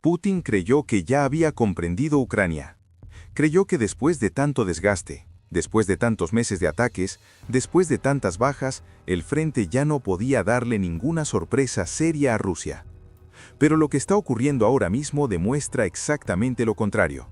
Putin creyó que ya había comprendido Ucrania. Creyó que después de tanto desgaste, después de tantos meses de ataques, después de tantas bajas, el frente ya no podía darle ninguna sorpresa seria a Rusia. Pero lo que está ocurriendo ahora mismo demuestra exactamente lo contrario.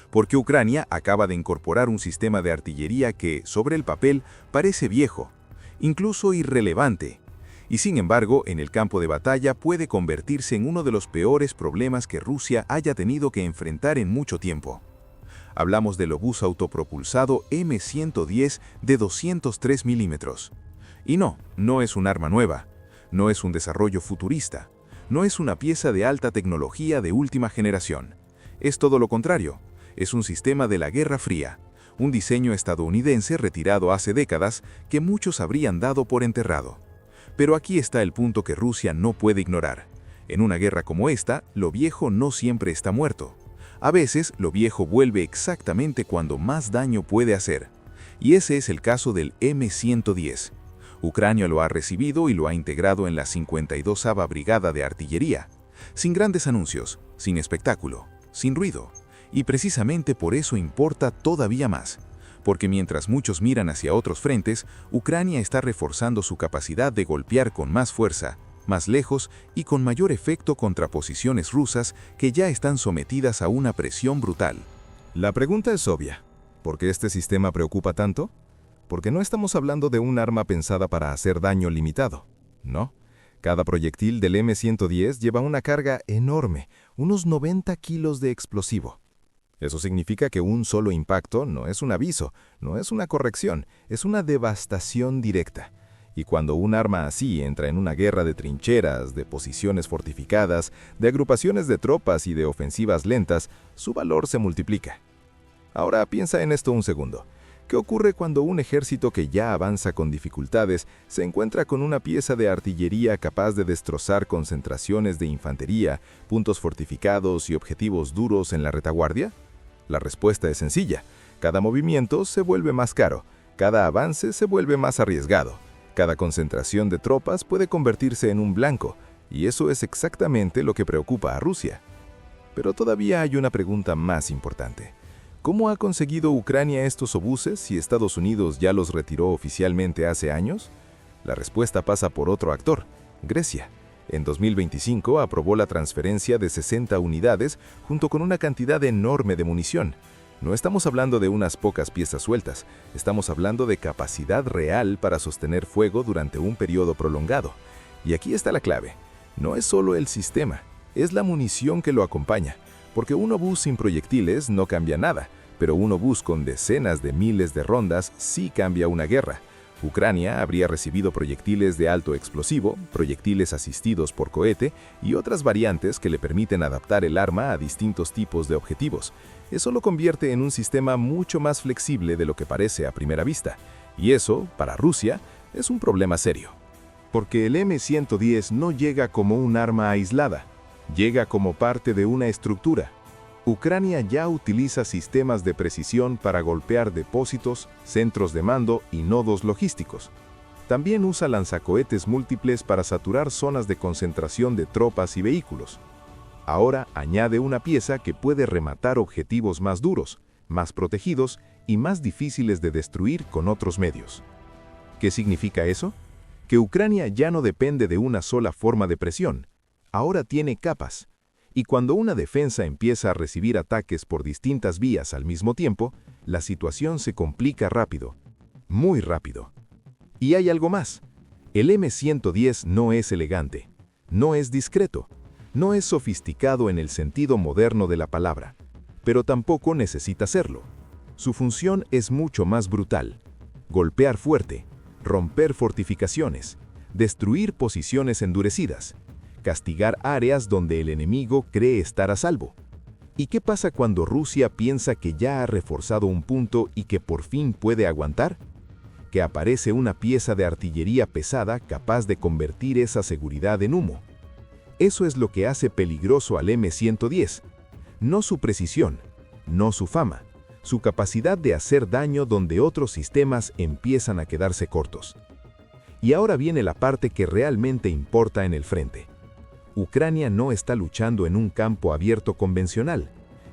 Porque Ucrania acaba de incorporar un sistema de artillería que, sobre el papel, parece viejo, incluso irrelevante. Y sin embargo, en el campo de batalla puede convertirse en uno de los peores problemas que Rusia haya tenido que enfrentar en mucho tiempo. Hablamos del obús autopropulsado M110 de 203 milímetros. Y no es un arma nueva, no es un desarrollo futurista, no es una pieza de alta tecnología de última generación. Es todo lo contrario, es un sistema de la Guerra Fría, un diseño estadounidense retirado hace décadas que muchos habrían dado por enterrado. Pero aquí está el punto que Rusia no puede ignorar. En una guerra como esta, lo viejo no siempre está muerto. A veces, lo viejo vuelve exactamente cuando más daño puede hacer. Y ese es el caso del M110. Ucrania lo ha recibido y lo ha integrado en la 52ª Brigada de Artillería. Sin grandes anuncios, sin espectáculo, sin ruido. Y precisamente por eso importa todavía más. Porque mientras muchos miran hacia otros frentes, Ucrania está reforzando su capacidad de golpear con más fuerza, más lejos y con mayor efecto contra posiciones rusas que ya están sometidas a una presión brutal. La pregunta es obvia. ¿Por qué este sistema preocupa tanto? Porque no estamos hablando de un arma pensada para hacer daño limitado, ¿no? Cada proyectil del M110 lleva una carga enorme, unos 90 kilos de explosivo. Eso significa que un solo impacto no es un aviso, no es una corrección, es una devastación directa. Y cuando un arma así entra en una guerra de trincheras, de posiciones fortificadas, de agrupaciones de tropas y de ofensivas lentas, su valor se multiplica. Ahora piensa en esto un segundo. ¿Qué ocurre cuando un ejército que ya avanza con dificultades se encuentra con una pieza de artillería capaz de destrozar concentraciones de infantería, puntos fortificados y objetivos duros en la retaguardia? La respuesta es sencilla. Cada movimiento se vuelve más caro, cada avance se vuelve más arriesgado, cada concentración de tropas puede convertirse en un blanco, y eso es exactamente lo que preocupa a Rusia. Pero todavía hay una pregunta más importante. ¿Cómo ha conseguido Ucrania estos obuses si Estados Unidos ya los retiró oficialmente hace años? La respuesta pasa por otro actor, Grecia. En 2025 aprobó la transferencia de 60 unidades junto con una cantidad enorme de munición. No estamos hablando de unas pocas piezas sueltas, estamos hablando de capacidad real para sostener fuego durante un periodo prolongado. Y aquí está la clave. No es solo el sistema, es la munición que lo acompaña. Porque un obús sin proyectiles no cambia nada, pero un obús con decenas de miles de rondas sí cambia una guerra. Ucrania habría recibido proyectiles de alto explosivo, proyectiles asistidos por cohete y otras variantes que le permiten adaptar el arma a distintos tipos de objetivos. Eso lo convierte en un sistema mucho más flexible de lo que parece a primera vista. Y eso, para Rusia, es un problema serio. Porque el M110 no llega como un arma aislada, llega como parte de una estructura. Ucrania ya utiliza sistemas de precisión para golpear depósitos, centros de mando y nodos logísticos. También usa lanzacohetes múltiples para saturar zonas de concentración de tropas y vehículos. Ahora añade una pieza que puede rematar objetivos más duros, más protegidos y más difíciles de destruir con otros medios. ¿Qué significa eso? Que Ucrania ya no depende de una sola forma de presión. Ahora tiene capas. Y cuando una defensa empieza a recibir ataques por distintas vías al mismo tiempo, la situación se complica rápido, muy rápido. Y hay algo más. El M110 no es elegante, no es discreto, no es sofisticado en el sentido moderno de la palabra, pero tampoco necesita serlo. Su función es mucho más brutal. Golpear fuerte, romper fortificaciones, destruir posiciones endurecidas, castigar áreas donde el enemigo cree estar a salvo. ¿Y qué pasa cuando Rusia piensa que ya ha reforzado un punto y que por fin puede aguantar? Que aparece una pieza de artillería pesada capaz de convertir esa seguridad en humo. Eso es lo que hace peligroso al M110. No su precisión, no su fama, su capacidad de hacer daño donde otros sistemas empiezan a quedarse cortos. Y ahora viene la parte que realmente importa en el frente. Ucrania no está luchando en un campo abierto convencional,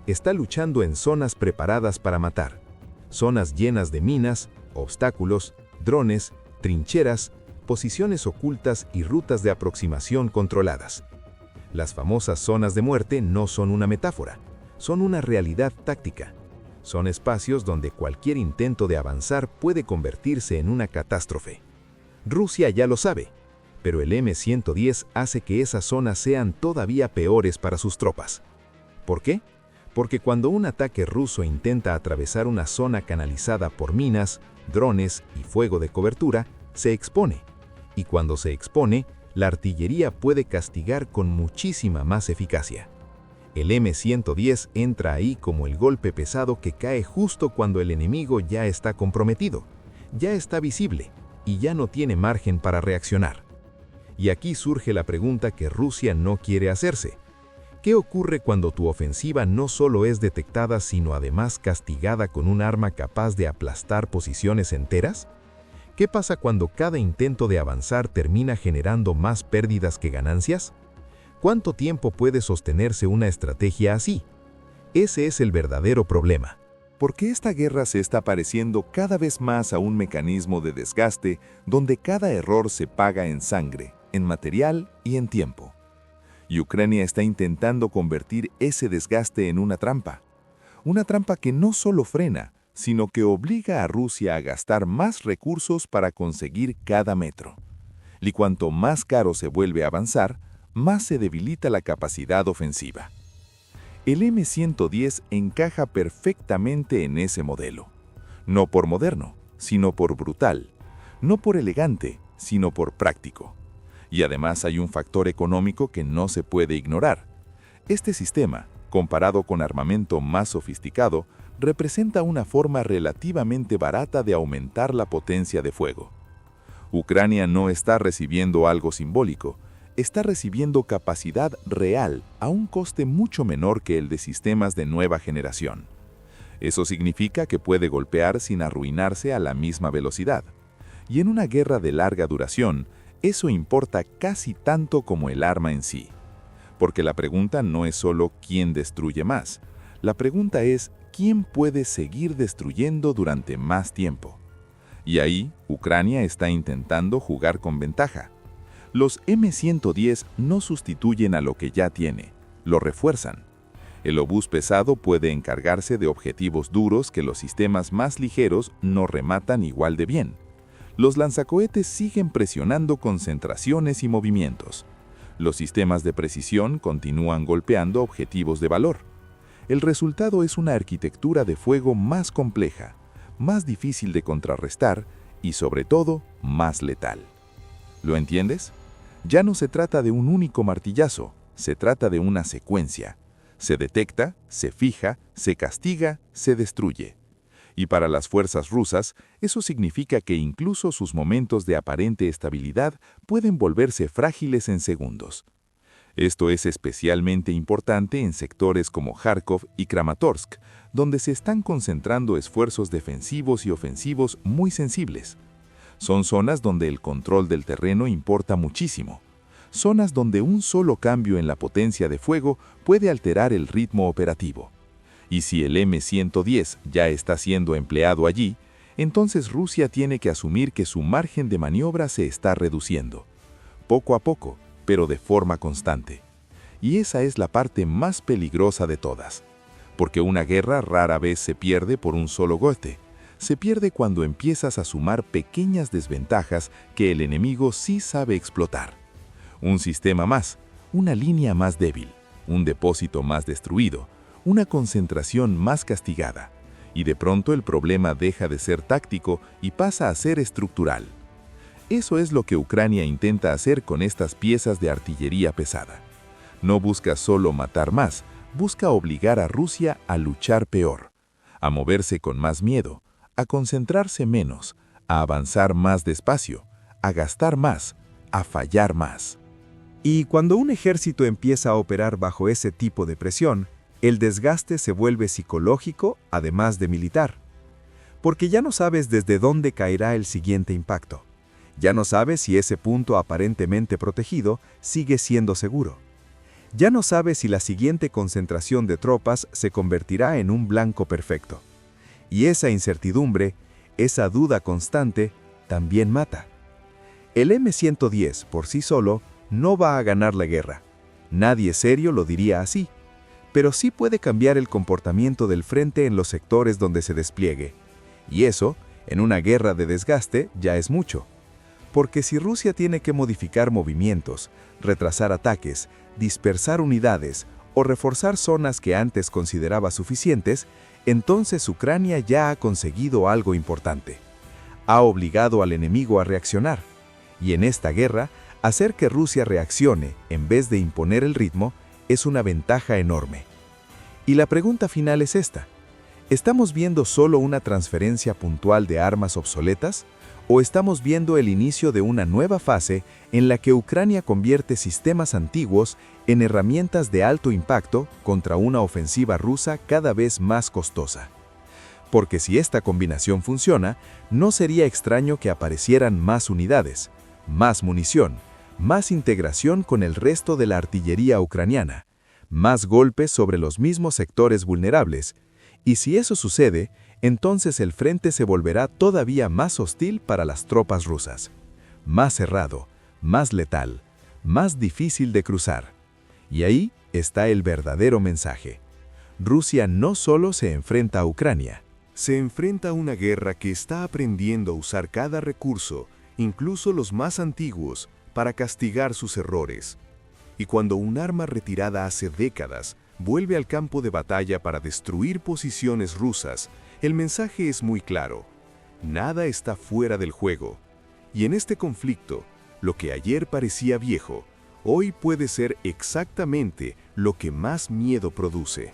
está luchando en zonas preparadas para matar, zonas llenas de minas, obstáculos, drones, trincheras, posiciones ocultas y rutas de aproximación controladas. Las famosas zonas de muerte no son una metáfora, son una realidad táctica. Son espacios donde cualquier intento de avanzar puede convertirse en una catástrofe. Rusia ya lo sabe, pero el M-110 hace que esas zonas sean todavía peores para sus tropas. ¿Por qué? Porque cuando un ataque ruso intenta atravesar una zona canalizada por minas, drones y fuego de cobertura, se expone. Y cuando se expone, la artillería puede castigar con muchísima más eficacia. El M-110 entra ahí como el golpe pesado que cae justo cuando el enemigo ya está comprometido, ya está visible y ya no tiene margen para reaccionar. Y aquí surge la pregunta que Rusia no quiere hacerse. ¿Qué ocurre cuando tu ofensiva no solo es detectada, sino además castigada con un arma capaz de aplastar posiciones enteras? ¿Qué pasa cuando cada intento de avanzar termina generando más pérdidas que ganancias? ¿Cuánto tiempo puede sostenerse una estrategia así? Ese es el verdadero problema. Porque esta guerra se está pareciendo cada vez más a un mecanismo de desgaste donde cada error se paga en sangre, en material y en tiempo. Y Ucrania está intentando convertir ese desgaste en una trampa que no solo frena, sino que obliga a Rusia a gastar más recursos para conseguir cada metro. Y cuanto más caro se vuelve a avanzar, más se debilita la capacidad ofensiva. El M-110 encaja perfectamente en ese modelo. No por moderno, sino por brutal. No por elegante, sino por práctico. Y además hay un factor económico que no se puede ignorar. Este sistema, comparado con armamento más sofisticado, representa una forma relativamente barata de aumentar la potencia de fuego. Ucrania no está recibiendo algo simbólico, está recibiendo capacidad real a un coste mucho menor que el de sistemas de nueva generación. Eso significa que puede golpear sin arruinarse a la misma velocidad. Y en una guerra de larga duración, eso importa casi tanto como el arma en sí. Porque la pregunta no es solo quién destruye más. La pregunta es quién puede seguir destruyendo durante más tiempo. Y ahí, Ucrania está intentando jugar con ventaja. Los M-110 no sustituyen a lo que ya tiene, lo refuerzan. El obús pesado puede encargarse de objetivos duros que los sistemas más ligeros no rematan igual de bien. Los lanzacohetes siguen presionando concentraciones y movimientos. Los sistemas de precisión continúan golpeando objetivos de valor. El resultado es una arquitectura de fuego más compleja, más difícil de contrarrestar y, sobre todo, más letal. ¿Lo entiendes? Ya no se trata de un único martillazo, se trata de una secuencia. Se detecta, se fija, se castiga, se destruye. Y para las fuerzas rusas, eso significa que incluso sus momentos de aparente estabilidad pueden volverse frágiles en segundos. Esto es especialmente importante en sectores como Kharkov y Kramatorsk, donde se están concentrando esfuerzos defensivos y ofensivos muy sensibles. Son zonas donde el control del terreno importa muchísimo. Zonas donde un solo cambio en la potencia de fuego puede alterar el ritmo operativo. Y si el M-110 ya está siendo empleado allí, entonces Rusia tiene que asumir que su margen de maniobra se está reduciendo. Poco a poco, pero de forma constante. Y esa es la parte más peligrosa de todas. Porque una guerra rara vez se pierde por un solo golpe. Se pierde cuando empiezas a sumar pequeñas desventajas que el enemigo sí sabe explotar. Un sistema más, una línea más débil, un depósito más destruido, una concentración más castigada, y de pronto el problema deja de ser táctico y pasa a ser estructural. Eso es lo que Ucrania intenta hacer con estas piezas de artillería pesada. No busca solo matar más, busca obligar a Rusia a luchar peor, a moverse con más miedo, a concentrarse menos, a avanzar más despacio, a gastar más, a fallar más. Y cuando un ejército empieza a operar bajo ese tipo de presión, el desgaste se vuelve psicológico, además de militar. Porque ya no sabes desde dónde caerá el siguiente impacto. Ya no sabes si ese punto aparentemente protegido sigue siendo seguro. Ya no sabe si la siguiente concentración de tropas se convertirá en un blanco perfecto. Y esa incertidumbre, esa duda constante, también mata. El M-110 por sí solo no va a ganar la guerra. Nadie serio lo diría así. Pero sí puede cambiar el comportamiento del frente en los sectores donde se despliegue. Y eso, en una guerra de desgaste, ya es mucho. Porque si Rusia tiene que modificar movimientos, retrasar ataques, dispersar unidades o reforzar zonas que antes consideraba suficientes, entonces Ucrania ya ha conseguido algo importante. Ha obligado al enemigo a reaccionar. Y en esta guerra, hacer que Rusia reaccione en vez de imponer el ritmo es una ventaja enorme. Y la pregunta final es esta: ¿estamos viendo solo una transferencia puntual de armas obsoletas? ¿O estamos viendo el inicio de una nueva fase en la que Ucrania convierte sistemas antiguos en herramientas de alto impacto contra una ofensiva rusa cada vez más costosa? Porque si esta combinación funciona, no sería extraño que aparecieran más unidades, más munición, más integración con el resto de la artillería ucraniana, más golpes sobre los mismos sectores vulnerables, y si eso sucede, entonces el frente se volverá todavía más hostil para las tropas rusas, más cerrado, más letal, más difícil de cruzar. Y ahí está el verdadero mensaje. Rusia no solo se enfrenta a Ucrania, Se enfrenta a una guerra que está aprendiendo a usar cada recurso, incluso los más antiguos, para castigar sus errores. Y cuando un arma retirada hace décadas vuelve al campo de batalla para destruir posiciones rusas, el mensaje es muy claro: nada está fuera del juego. Y en este conflicto, lo que ayer parecía viejo, hoy puede ser exactamente lo que más miedo produce.